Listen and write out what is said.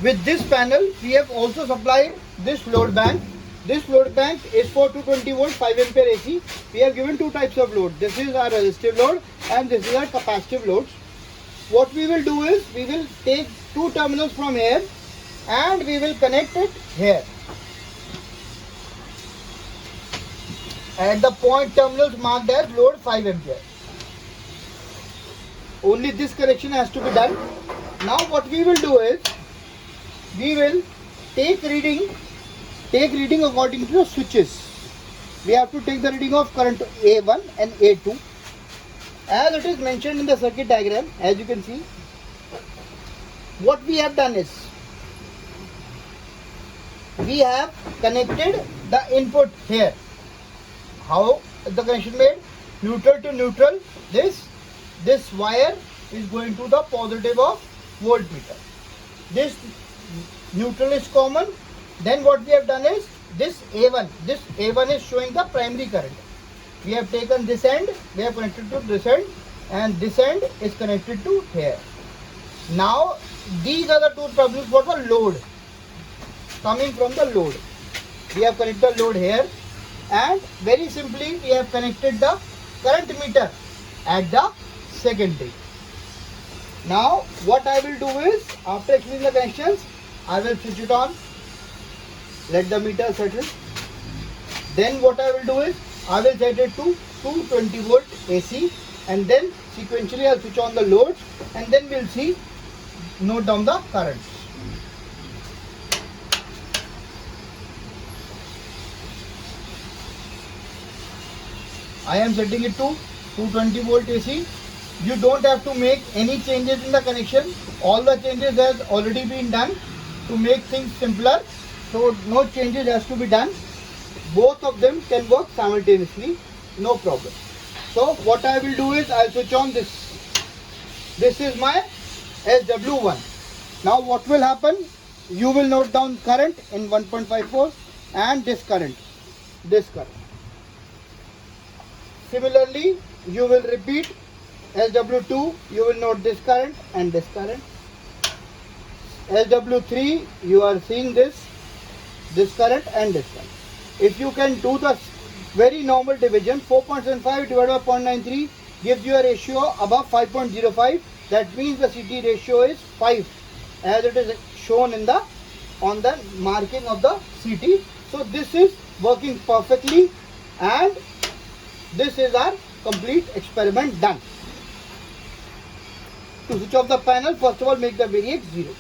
With this panel, we have also supplied this load bank. This load bank is for 220 volt 5 ampere AC. We have given two types of load. This is our resistive load and this is our capacitive loads. What we will do is, we will take two terminals from here and we will connect it here. At the point terminals marked as load 5 ampere. Only this connection has to be done. Now what we will do is, we will take reading according to the switches. We have to take the reading of current A1 and A2 as it is mentioned in the circuit diagram. As you can see, what we have done is, we have connected the input here. How is the connection made? Neutral to neutral. This wire is going to the positive of voltmeter. This neutral is common. Then what we have done is, this A1 is showing the primary current. We have taken this end, we have connected to this end, and this end is connected to here. Now these are the two terminals for the load, coming from the load. We have connected the load here, and very simply we have connected the current meter at the secondary. Now what I will do is, after explaining the connections, I will switch it on, let the meter settle. Then what I will do is, I will set it to 220 volt AC, and then sequentially I will switch on the loads, and then we will see, note down the currents. I am setting it to 220 volt AC. You don't have to make any changes in the connection. All the changes has already been done to make things simpler. So no changes has to be done. Both of them can work simultaneously, no problem. So what I will do is, I will switch on this. This is my SW1. Now what will happen? You will note down current in 1.54 and this current. Similarly, you will repeat SW2. You will note this current and this current. SW3, you are seeing this current and this current. If you can do the very normal division, 4.75 divided by 0.93 gives you a ratio above 5.05. That means the CT ratio is 5, as it is shown in the on the marking of the CT. So this is working perfectly, and this is our complete experiment done. To switch off the panel, first of all make the variac 0.